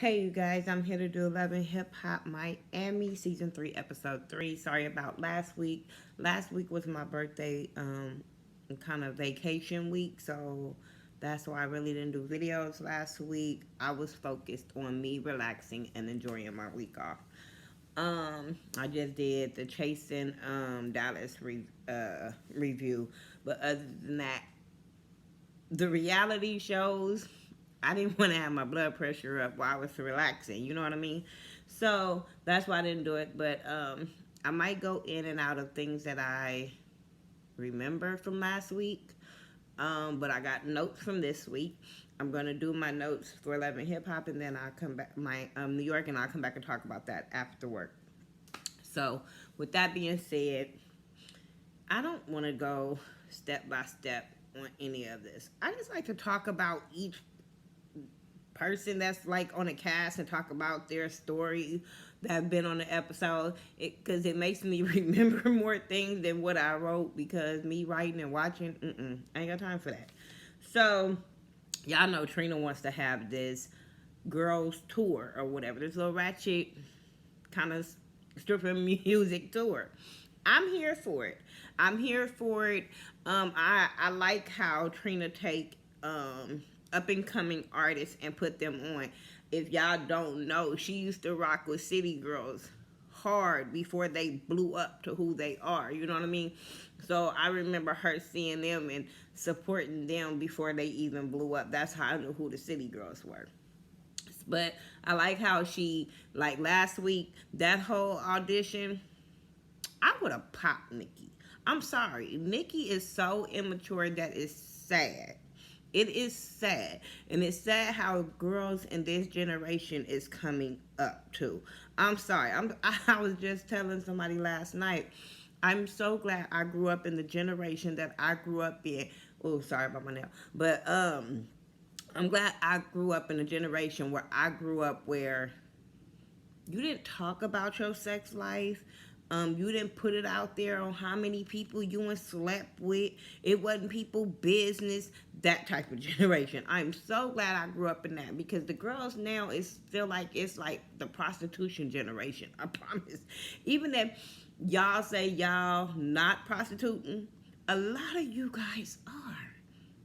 Hey, you guys, I'm here to do 11 Hip Hop Miami Season 3, Episode 3. Sorry about last week. Last week was my birthday, kind of vacation week, so that's why I really didn't do videos last week. I was focused on me relaxing and enjoying my week off. I just did the Chasing Dallas review, but other than that, the reality shows, I didn't want to have my blood pressure up while I was relaxing. You know what I mean? So that's why I didn't do it. But I might go in and out of things that I remember from last week. But I got notes from this week. I'm gonna do my notes for 11 Hip Hop, and then I'll come back my New York, and I'll come back and talk about that after work. So with that being said, I don't want to go step by step on any of this. I just like to talk about each person that's like on a cast and talk about their story that have been on the episode, because it makes me remember more things than what I wrote, because me writing and watching, I ain't got time for that. So y'all know Trina wants to have this girls tour or whatever, this little ratchet kind of stripping music tour. I'm here for it. I'm here for it. I like how Trina take up and coming artists and put them on. If y'all don't know, she used to rock with City Girls hard before they blew up to who they are. You know what I mean? So I remember her seeing them and supporting them before they even blew up. That's how I knew who the City Girls were. But I like how she, like last week, that whole audition, I would have popped Nikki. I'm sorry. Nikki is so immature that it's sad. It is sad. And it's sad how girls in this generation is coming up too. I'm sorry. I was just telling somebody last night, I'm so glad I grew up in the generation that I grew up in. Oh, sorry about my nail. But I'm glad I grew up in a generation where I grew up where you didn't talk about your sex life. You didn't put it out there on how many people you and slept with. It wasn't people business, that type of generation. I'm so glad I grew up in that, because the girls now feel like it's like the prostitution generation. I promise. Even if y'all say y'all not prostituting, a lot of you guys are.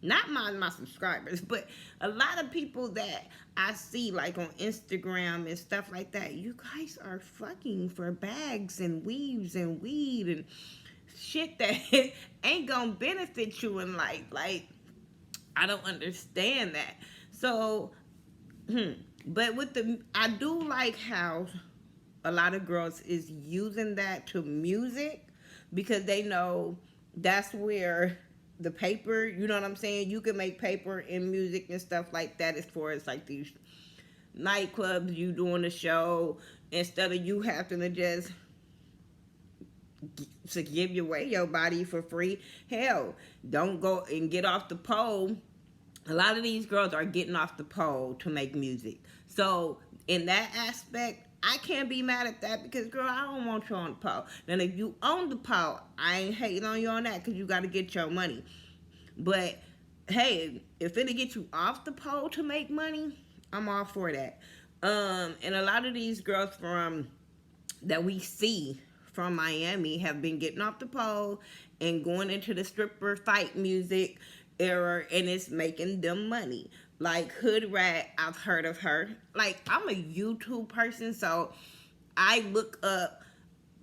Not my subscribers, but a lot of people that I see like on Instagram and stuff like that, you guys are fucking for bags and weaves and weed and shit that ain't gonna benefit you in life. Like, I don't understand that. So, but I do like how a lot of girls is using that to music, because they know that's where the paper, you know what I'm saying? You can make paper in music and stuff like that, as far as like these nightclubs, you doing a show, instead of you having to just to give away your body for free. Hell, don't go and get off the pole. A lot of these girls are getting off the pole to make music. So in that aspect, I can't be mad at that, because girl, I don't want you on the pole. Then if you own the pole, I ain't hating on you on that, because you got to get your money. But hey, if it'll get you off the pole to make money, I'm all for that. And a lot of these girls from that we see from Miami have been getting off the pole and going into the stripper fight music era, and it's making them money. Like Hood Rat, I've heard of her. Like, I'm a YouTube person, so I look up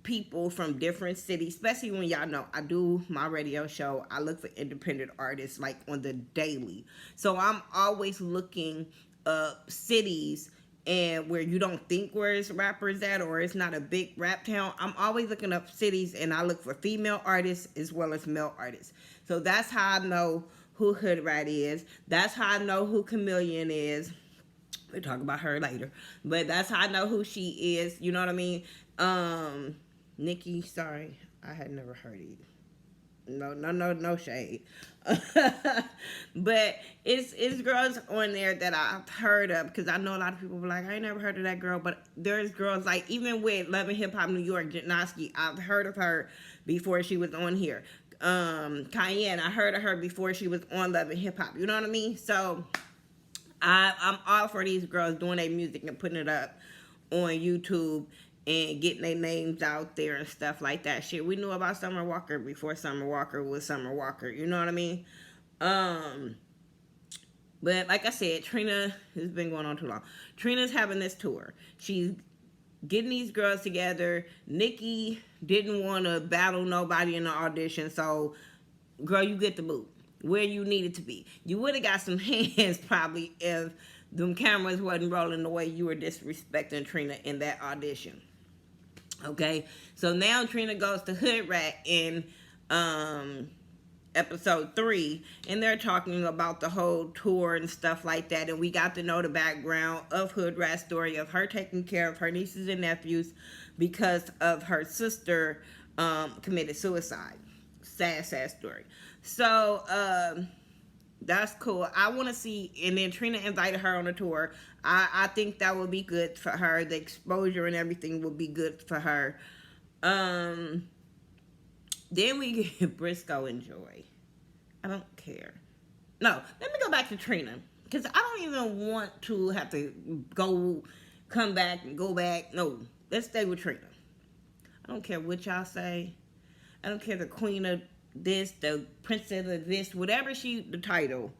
people from different cities, especially when y'all know I do my radio show. I look for independent artists like on the daily. So I'm always looking up cities and where you don't think where it's rappers at, or it's not a big rap town. I'm always looking up cities, and I look for female artists as well as male artists. So that's how I know who Hood Rat is. That's how I know who Chameleon is. We'll talk about her later. But that's how I know who she is. You know what I mean? Nikki, sorry. I had never heard it. No shade. But it's girls on there that I've heard of, because I know a lot of people were like, I ain't never heard of that girl. But there's girls like, even with Love and Hip Hop New York, Janoski, I've heard of her before she was on here. Cayenne, I heard of her before she was on Love and Hip Hop. You know what I mean? So I'm all for these girls doing their music and putting it up on YouTube and getting their names out there and stuff like that. Shit, we knew about Summer Walker before Summer Walker was Summer Walker. You know what I mean? Um, but like I said, Trina has been going on too long. Trina's having this tour. She's getting these girls together. Nikki didn't want to battle nobody in the audition, so girl, you get the boot where you needed to be. You would have got some hands probably if them cameras wasn't rolling the way you were disrespecting Trina in that audition. Okay, so now Trina goes to Hood Rat in episode 3, and they're talking about the whole tour and stuff like that, and we got to know the background of Hood Rat's story of her taking care of her nieces and nephews because of her sister committed suicide. Sad story. So that's cool. I want to see, and then Trina invited her on a tour. I think that would be good for her. The exposure and everything would be good for her. Then we get Briscoe and Joy. I don't care. No, let me go back to Trina, because I don't even want to have to come back and go back. No, let's stay with Trina. I don't care what y'all say. I don't care the queen of this, the princess of this, whatever the title.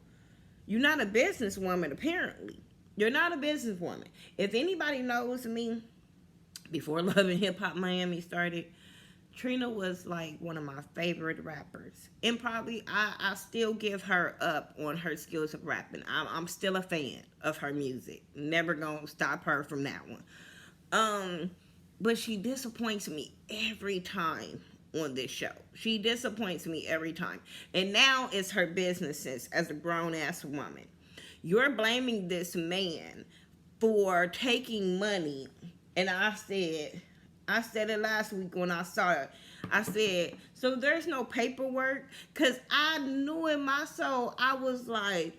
You're not a businesswoman, apparently. You're not a businesswoman. If anybody knows me, before Love and Hip Hop Miami started, Trina was like one of my favorite rappers. And probably I still give her up on her skills of rapping. I'm still a fan of her music. Never gonna stop her from that one. But she disappoints me every time on this show. She disappoints me every time. And now it's her businesses as a grown-ass woman. You're blaming this man for taking money. And I said it last week when I saw it. I said, so there's no paperwork? Because I knew in my soul, I was like,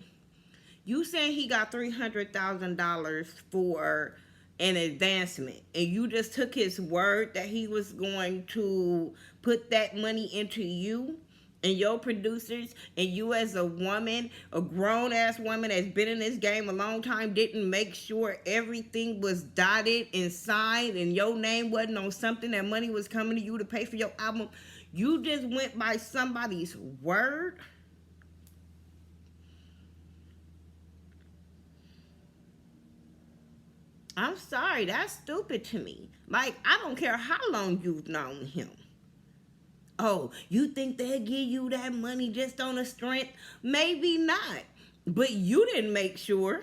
you saying he got $300,000 for an advancement, and you just took his word that he was going to put that money into you and your producers, and you as a woman, a grown-ass woman that's been in this game a long time, didn't make sure everything was dotted and signed and your name wasn't on something, that money was coming to you to pay for your album. You just went by somebody's word. I'm sorry, that's stupid to me. Like, I don't care how long you've known him. Oh, you think they'll give you that money just on the strength? Maybe not. But you didn't make sure.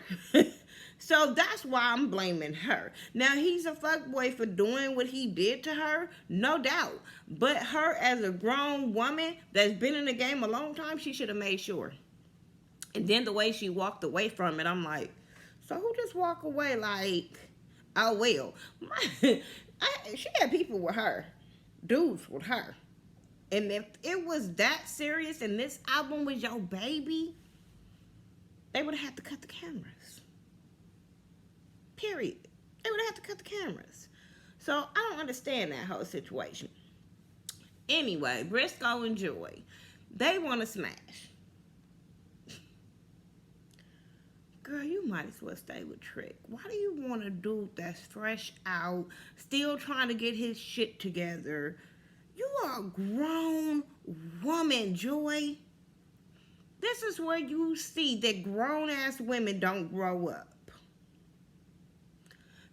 So that's why I'm blaming her. Now, he's a fuckboy for doing what he did to her, no doubt. But her as a grown woman that's been in the game a long time, she should have made sure. And then the way she walked away from it, I'm like, so who just walk away like, oh, well. She had people with her. Dudes with her. And if it was that serious and this album was your baby, they would have had to cut the cameras. Period. They would have had to cut the cameras. So I don't understand that whole situation. Anyway, Briscoe and Joy, they want to smash. Girl, you might as well stay with Trick. Why do you want a dude that's fresh out, still trying to get his shit together? You are a grown woman, Joy. This is where you see that grown-ass women don't grow up.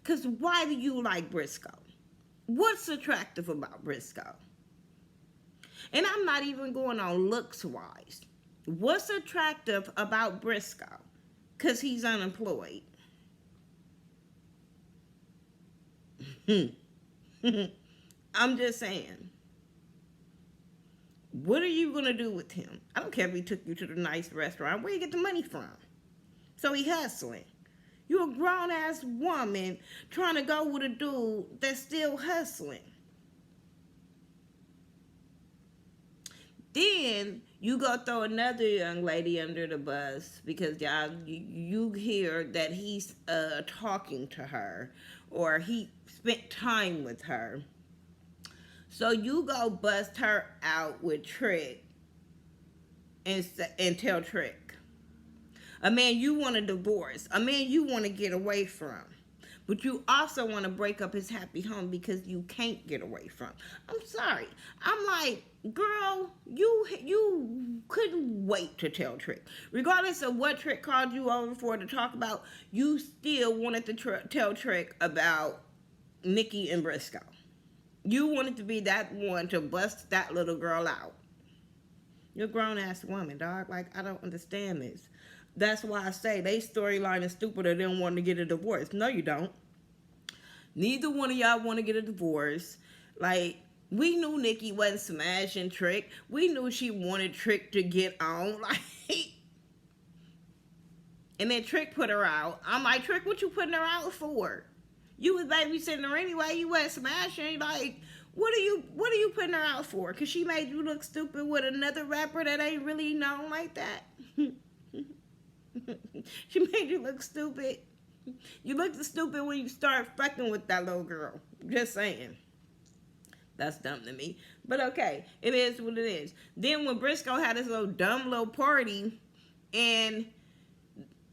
Because why do you like Briscoe? What's attractive about Briscoe? And I'm not even going on looks-wise. What's attractive about Briscoe? Because he's unemployed. I'm just saying. What are you going to do with him? I don't care if he took you to the nice restaurant. Where you get the money from? So he hustling. You're a grown-ass woman trying to go with a dude that's still hustling. Then you go throw another young lady under the bus because y'all, you hear that he's talking to her or he spent time with her. So you go bust her out with Trick and tell Trick, a man you want to divorce, a man you want to get away from. But you also want to break up his happy home because you can't get away from. I'm sorry. I'm like, girl, you couldn't wait to tell Trick. Regardless of what Trick called you over for to talk about, you still wanted to tell Trick about Nikki and Briscoe. You wanted to be that one to bust that little girl out. You're a grown-ass woman, dog. Like, I don't understand this. That's why I say they storyline is stupider than wanting to get a divorce. No, you don't. Neither one of y'all want to get a divorce. Like, we knew Nikki wasn't smashing Trick. We knew she wanted Trick to get on. Like, and then Trick put her out. I'm like, Trick, what you putting her out for? You was babysitting her anyway. You wasn't smashing. Like, what are you putting her out for? Because she made you look stupid with another rapper that ain't really known like that. She made you look stupid. You looked stupid when you start fucking with that little girl. Just saying. That's dumb to me. But okay, it is what it is. Then when Briscoe had his little dumb little party and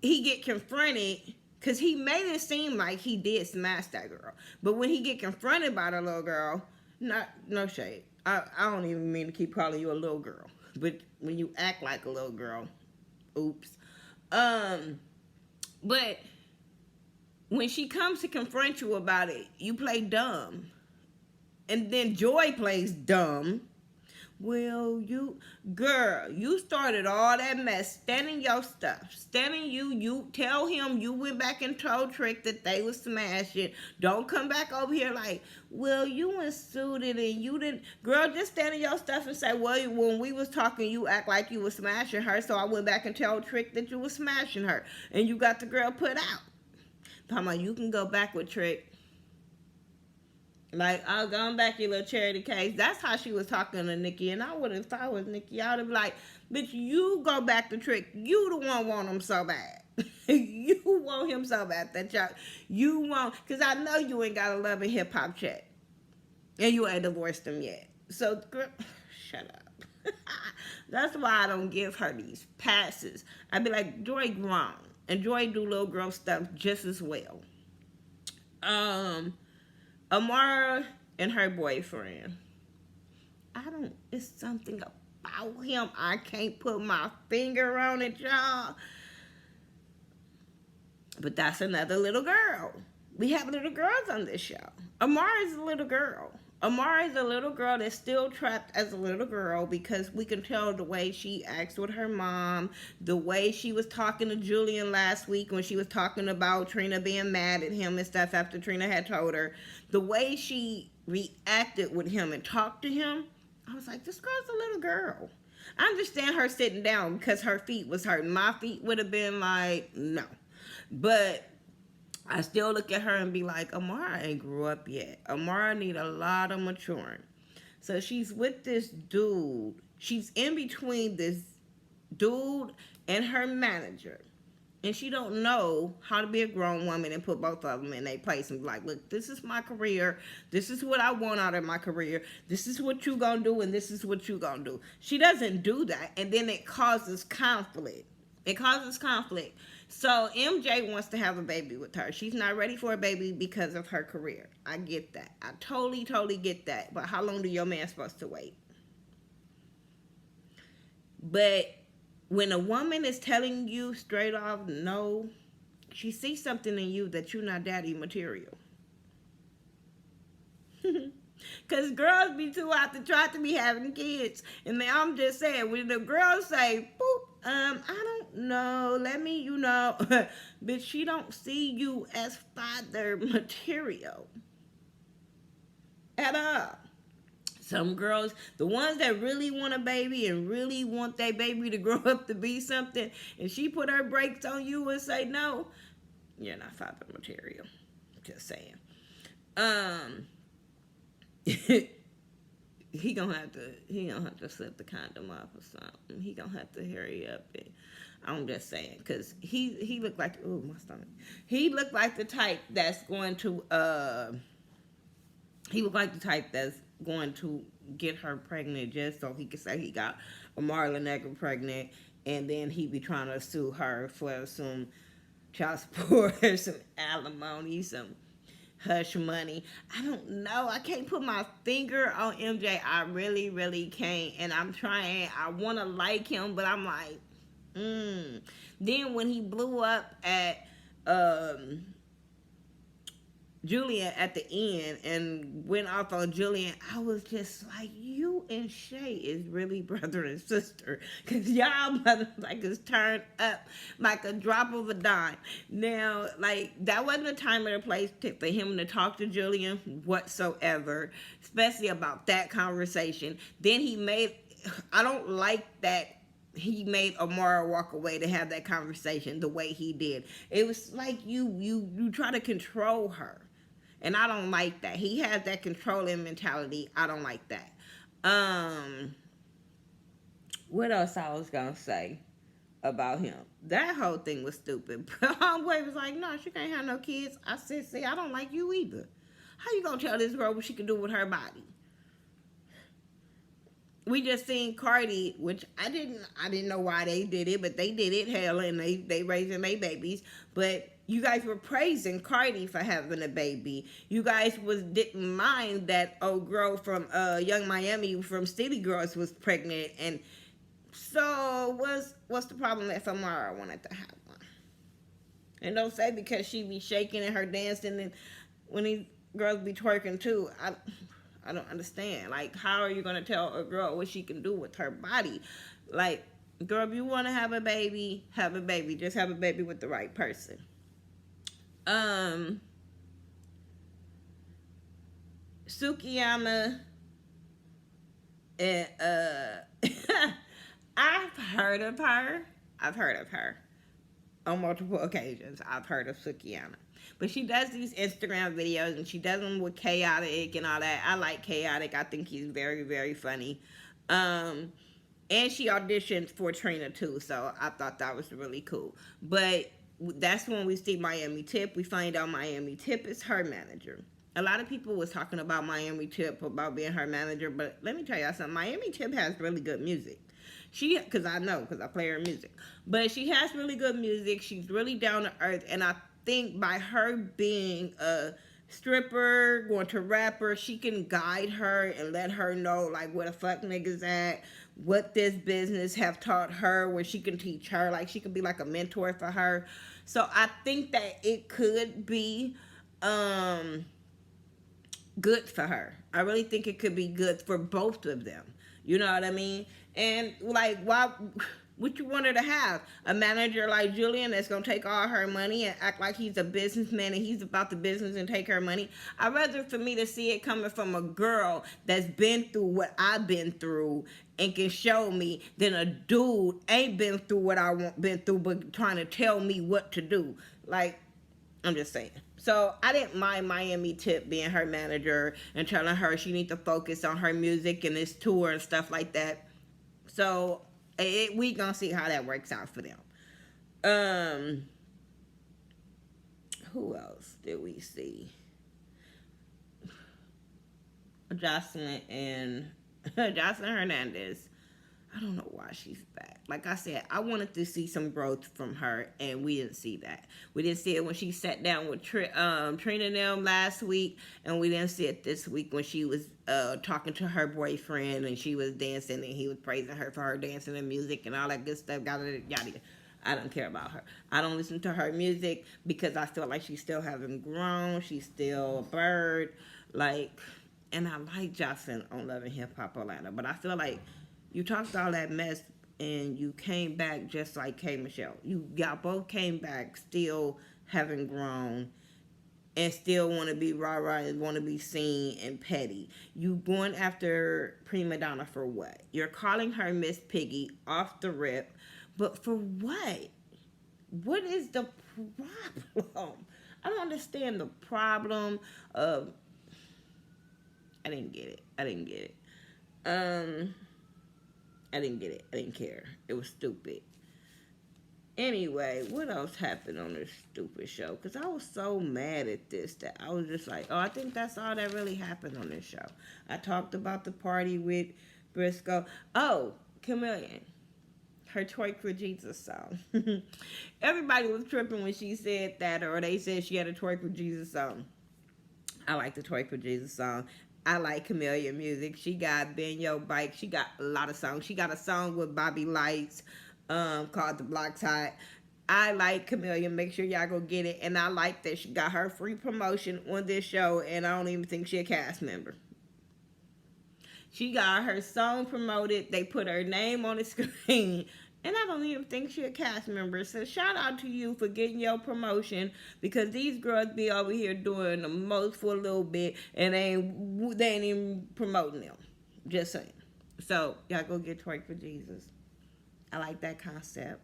he get confronted, because he made it seem like he did smash that girl. But when he get confronted by the little girl, no shade. I don't even mean to keep calling you a little girl. But when you act like a little girl, oops. But when she comes to confront you about it, you play dumb. And then Joy plays dumb. Well, you started all that mess, standing your stuff. You tell him you went back and told Trick that they was smashing. Don't come back over here like, well, you went suited and you didn't. Girl, just standing your stuff and say, well, when we was talking, you act like you was smashing her, so I went back and told Trick that you was smashing her. And you got the girl put out. Talking about you can go back with Trick. Like, I'll go back, your little charity case. That's how she was talking to Nikki. And I would have thought it was Nikki. I would have been like, bitch, you go back to Trick. You the one want him so bad. You want him so bad that you want, because I know you ain't got a Love and Hip Hop check. And you ain't divorced him yet. So, girl, shut up. That's why I don't give her these passes. I'd be like, Joy grown. And Joy do little girl stuff just as well. Amara and her boyfriend. It's something about him. I can't put my finger on it, y'all. But that's another little girl. We have little girls on this show. Amara is a little girl. Amara is a little girl that's still trapped as a little girl because we can tell the way she acts with her mom, the way she was talking to Julian last week when she was talking about Trina being mad at him and stuff after Trina had told her, the way she reacted with him and talked to him, I was like, this girl's a little girl. I understand her sitting down because her feet was hurting. My feet would have been like, no. But I still look at her and be like, Amara ain't grew up yet. Amara need a lot of maturing. So she's with this dude. She's in between this dude and her manager. And she don't know how to be a grown woman and put both of them in their place and be like, look, this is my career. This is what I want out of my career. This is what you gonna do and this is what you gonna do. She doesn't do that. And then it causes conflict. So MJ wants to have a baby with her. She's not ready for a baby because of her career. I get that. I totally get that. But how long do your man supposed to wait? But when a woman is telling you straight off no, she sees something in you that you're not daddy material. Because girls be too out to try to be having kids. And then I'm just saying, when the girls say, boop, I don't know, let me, but she don't see you as father material at all. Some girls, the ones that really want a baby and really want their baby to grow up to be something, and she put her brakes on you and say, no, you're not father material. Just saying. He gonna have to slip the condom off or something. He gonna have to hurry up. I'm just saying, because he looked like, ooh, my stomach. He looked like the type that's going to get her pregnant just so he could say he got a Marla Negra pregnant and then he be trying to sue her for some child support, some alimony, some hush money. I don't know. I can't put my finger on MJ. I really, really can't. And I'm trying. I want to like him, but I'm like, Then when he blew up at Julian at the end and went off on Julian, I was just like, you and Shay is really brother and sister. Because y'all motherfuckers turned up like a drop of a dime. Now, like, that wasn't a time or a place for him to talk to Julian whatsoever, especially about that conversation. Then I don't like that he made Amara walk away to have that conversation the way he did. It was like you try to control her. And I don't like that. He has that controlling mentality. I don't like that. What else I was gonna say about him? That whole thing was stupid. Homeboy was like, no, she can't have no kids. I said, see, I don't like you either. How you gonna tell this girl what she can do with her body? We just seen Cardi, which I didn't know why they did it, but they did it, hell, and they raising their babies. But you guys were praising Cardi for having a baby. You guys didn't mind that old girl from Young Miami from City Girls was pregnant, and so what's the problem that Samara wanted to have one? And don't say because she be shaking and her dancing, and when these girls be twerking too, I don't understand. Like, how are you going to tell a girl what she can do with her body? Like, girl, if you want to have a baby, have a baby. Just have a baby with the right person. Sukiyama, and, I've heard of her. On multiple occasions. I've heard of Sukiyama. But she does these Instagram videos, and she does them with Chaotic and all that. I like Chaotic. I think he's very, very funny. And she auditioned for Trina, too, so I thought that was really cool. But that's when we see Miami Tip. We find out Miami Tip is her manager. A lot of people was talking about Miami Tip, about being her manager, but let me tell y'all something. Miami Tip has really good music. Because I play her music. But she has really good music. She's really down to earth, and I think by her being a stripper, going to rapper, she can guide her and let her know like where the fuck niggas at, what this business have taught her, where she can teach her, like she could be like a mentor for her. So I think that it could be good for her. I really think it could be good for both of them. You know what I mean? And like, why? What you want her to have? A manager like Julian that's going to take all her money and act like he's a businessman and he's about the business and take her money? I'd rather for me to see it coming from a girl that's been through what I've been through and can show me than a dude ain't been through what I've been through but trying to tell me what to do. Like, I'm just saying. So I didn't mind Miami Tip being her manager and telling her she needs to focus on her music and this tour and stuff like that. So we gonna see how that works out for them. Who else did we see? Jocelyn Hernandez. I don't know why she's back. Like I said, I wanted to see some growth from her, and we didn't see that. We didn't see it when she sat down with Trina and them last week, and we didn't see it this week when she was talking to her boyfriend, and she was dancing, and he was praising her for her dancing and music and all that good stuff. Yada, yada. I don't care about her. I don't listen to her music because I feel like she still hasn't grown. She's still a bird. Like, and I like Jocelyn on Love and Hip Hop Atlanta, but I feel like you talked all that mess and you came back just like K. Michelle. Y'all both came back still having grown and still want to be rah-rah and want to be seen and petty. You going after Prima Donna for what? You're calling her Miss Piggy off the rip, but for what? What is the problem? I don't understand the problem of... I didn't get it. I didn't get it. I didn't care. It was stupid. Anyway, what else happened on this stupid show? Because I was so mad at this that I was just like, oh, I think that's all that really happened on this show. I talked about the party with Briscoe. Oh, Chameleon. her Twerk for Jesus song. Everybody was tripping when she said that, or they said she had a Twerk for Jesus song. I like the Twerk for Jesus song. I like Camellia music. She got Bend Your Bike. She got a lot of songs. She got a song with Bobby Lights called The Block Hot. I like Camellia. Make sure y'all go get it. And I like that she got her free promotion on this show, and I don't even think she a cast member. She got her song promoted. They put her name on the screen. And I don't even think she a cast member. So shout out to you for getting your promotion, because these girls be over here doing the most for a little bit and they ain't even promoting them. Just saying. So y'all go get Twerk for Jesus. I like that concept.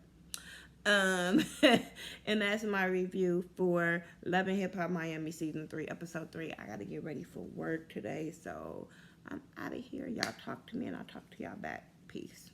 And that's my review for Love and Hip Hop Miami Season 3, Episode 3. I got to get ready for work today, so I'm out of here. Y'all talk to me and I'll talk to y'all back. Peace.